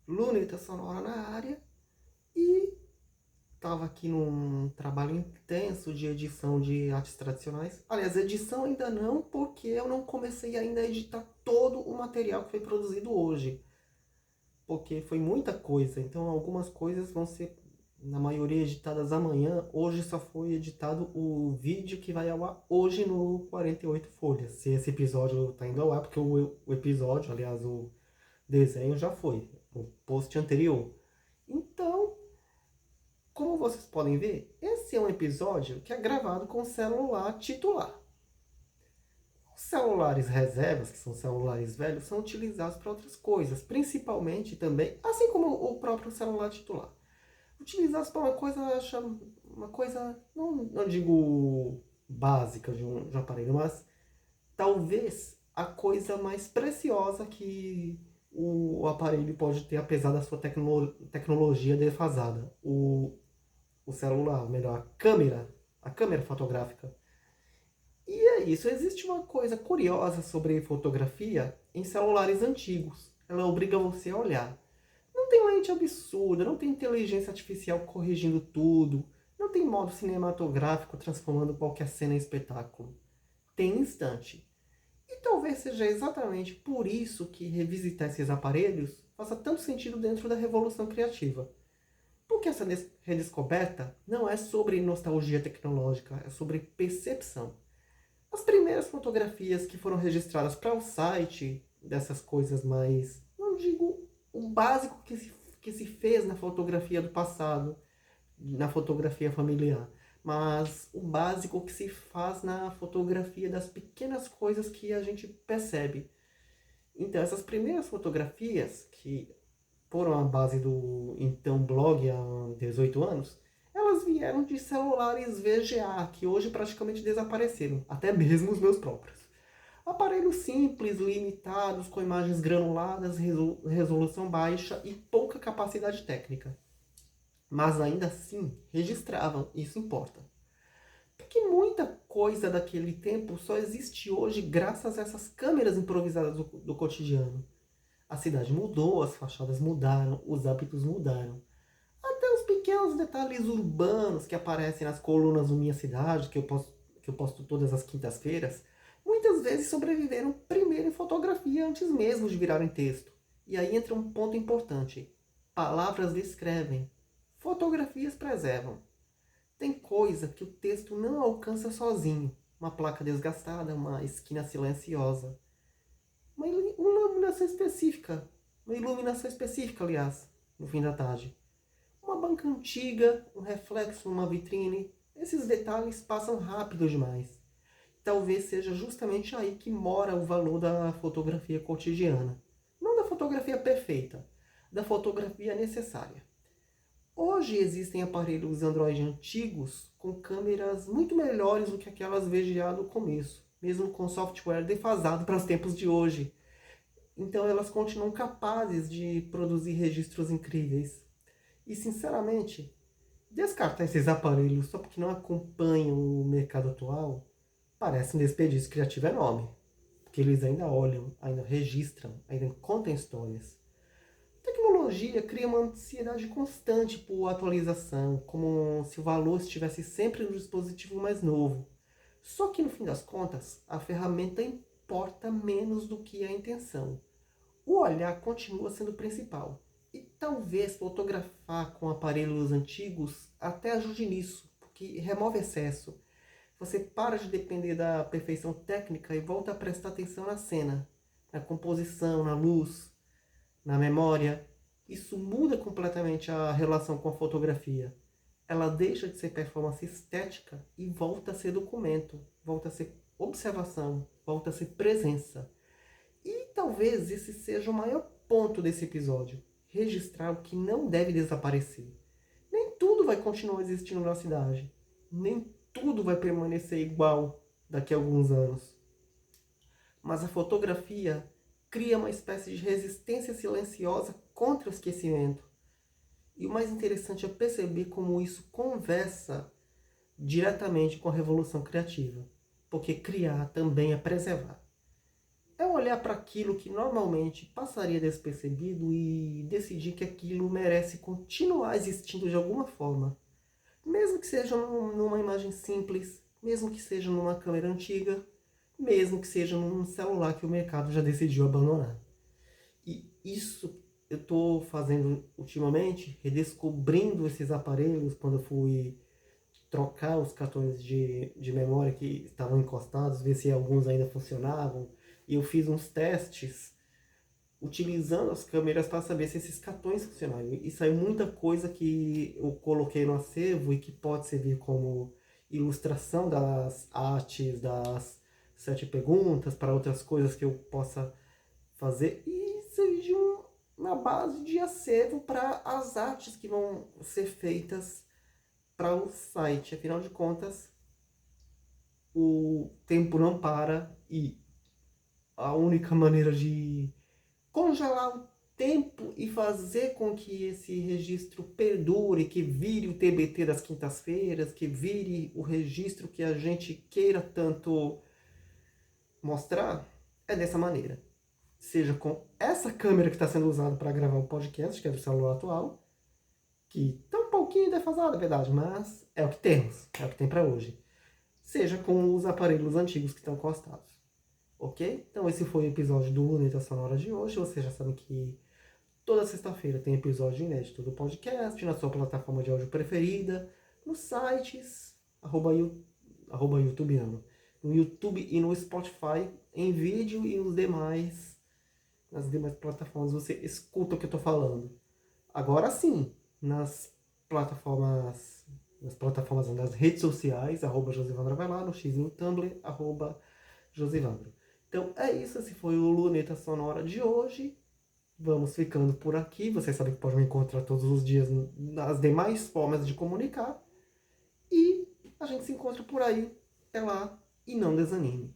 Luneta Sonora na área e estava aqui num trabalho intenso de edição de artes tradicionais. Aliás, edição ainda não, porque eu não comecei ainda a editar todo o material que foi produzido hoje. Porque foi muita coisa, então algumas coisas vão ser, na maioria, editadas amanhã. Hoje só foi editado o vídeo que vai ao ar hoje no 48 Folhas. Se esse episódio está indo ao ar, porque o episódio, aliás, o desenho já foi, o post anterior. Então, como vocês podem ver, esse é um episódio que é gravado com o celular titular. Os celulares reservas, que são celulares velhos, são utilizados para outras coisas, principalmente também, assim como o próprio celular titular. Utilizados para uma coisa não digo básica de um aparelho, mas talvez a coisa mais preciosa que o aparelho pode ter, apesar da sua tecnologia defasada. O celular, melhor, a câmera fotográfica. E é isso, existe uma coisa curiosa sobre fotografia em celulares antigos. Ela obriga você a olhar. Não tem lente absurda, não tem inteligência artificial corrigindo tudo, não tem modo cinematográfico transformando qualquer cena em espetáculo. Tem instante. E talvez seja exatamente por isso que revisitar esses aparelhos faça tanto sentido dentro da revolução criativa. Porque essa redescoberta não é sobre nostalgia tecnológica, é sobre percepção. As primeiras fotografias que foram registradas para o site, dessas coisas mais, não digo o básico que se fez na fotografia do passado, na fotografia familiar, mas o básico que se faz na fotografia das pequenas coisas que a gente percebe. Então, essas primeiras fotografias, que foram a base do então blog há 18 anos, elas vieram de celulares VGA, que hoje praticamente desapareceram, até mesmo os meus próprios. Aparelhos simples, limitados, com imagens granuladas, resolução baixa e pouca capacidade técnica. Mas ainda assim, registravam, isso importa. Porque muita coisa daquele tempo só existe hoje graças a essas câmeras improvisadas do cotidiano. A cidade mudou, as fachadas mudaram, os hábitos mudaram. Até os pequenos detalhes urbanos que aparecem nas colunas do Minha Cidade, que eu posto todas as quintas-feiras, muitas vezes sobreviveram primeiro em fotografia antes mesmo de virarem texto. E aí entra um ponto importante. Palavras descrevem, fotografias preservam. Tem coisa que o texto não alcança sozinho. Uma placa desgastada, uma esquina silenciosa. Uma iluminação específica. Uma iluminação específica, aliás, no fim da tarde. Uma banca antiga, um reflexo numa vitrine. Esses detalhes passam rápido demais. Talvez seja justamente aí que mora o valor da fotografia cotidiana. Não da fotografia perfeita, da fotografia necessária. Hoje existem aparelhos Android antigos com câmeras muito melhores do que aquelas VGA do começo, mesmo com software defasado para os tempos de hoje. Então elas continuam capazes de produzir registros incríveis. E sinceramente, descartar esses aparelhos só porque não acompanham o mercado atual parece um desperdício criativo enorme. Porque eles ainda olham, ainda registram, ainda contam histórias. A tecnologia cria uma ansiedade constante por atualização, como se o valor estivesse sempre no dispositivo mais novo. Só que no fim das contas, a ferramenta importa menos do que a intenção. O olhar continua sendo o principal. E talvez fotografar com aparelhos antigos até ajude nisso, porque remove excesso. Você para de depender da perfeição técnica e volta a prestar atenção na cena, na composição, na luz, na memória. Isso muda completamente a relação com a fotografia. Ela deixa de ser performance estética e volta a ser documento, volta a ser observação, volta a ser presença. E talvez esse seja o maior ponto desse episódio. Registrar o que não deve desaparecer. Nem tudo vai continuar existindo na cidade. Nem tudo vai permanecer igual daqui a alguns anos. Mas a fotografia cria uma espécie de resistência silenciosa contra o esquecimento. E o mais interessante é perceber como isso conversa diretamente com a revolução criativa. Porque criar também é preservar. é olhar para aquilo que normalmente passaria despercebido e decidir que aquilo merece continuar existindo de alguma forma. Mesmo que seja numa imagem simples, mesmo que seja numa câmera antiga, mesmo que seja num celular que o mercado já decidiu abandonar. E isso eu estou fazendo ultimamente, redescobrindo esses aparelhos quando eu fui trocar os cartões de memória que estavam encostados, ver se alguns ainda funcionavam. E eu fiz uns testes utilizando as câmeras para saber se esses cartões funcionavam. E saiu muita coisa que eu coloquei no acervo e que pode servir como ilustração das artes, das 7 perguntas, para outras coisas que eu possa fazer. E servir de uma base de acervo para as artes que vão ser feitas para o site. Afinal de contas, o tempo não para e a única maneira de congelar o tempo e fazer com que esse registro perdure, que vire o TBT das quintas-feiras, que vire o registro que a gente queira tanto mostrar, é dessa maneira. Seja com essa câmera que está sendo usada para gravar o podcast, que é do celular atual, que está um pouquinho defasada, é verdade, mas é o que temos, é o que tem para hoje. Seja com os aparelhos antigos que estão encostados. Ok? Então esse foi o episódio do Luneta Sonora de hoje. Vocês já sabem que toda sexta-feira tem episódio inédito do podcast na sua plataforma de áudio preferida, nos sites, YouTubeano, no YouTube e no Spotify, em vídeo e nas demais plataformas você escuta o que eu estou falando. Agora sim, nas redes sociais, @Josivandro vai lá, no X e no Tumblr, @Josivandro. Então é isso, esse foi o Luneta Sonora de hoje. Vamos ficando por aqui. Vocês sabem que podem me encontrar todos os dias nas demais formas de comunicar. E a gente se encontra por aí. Até lá e não desanime.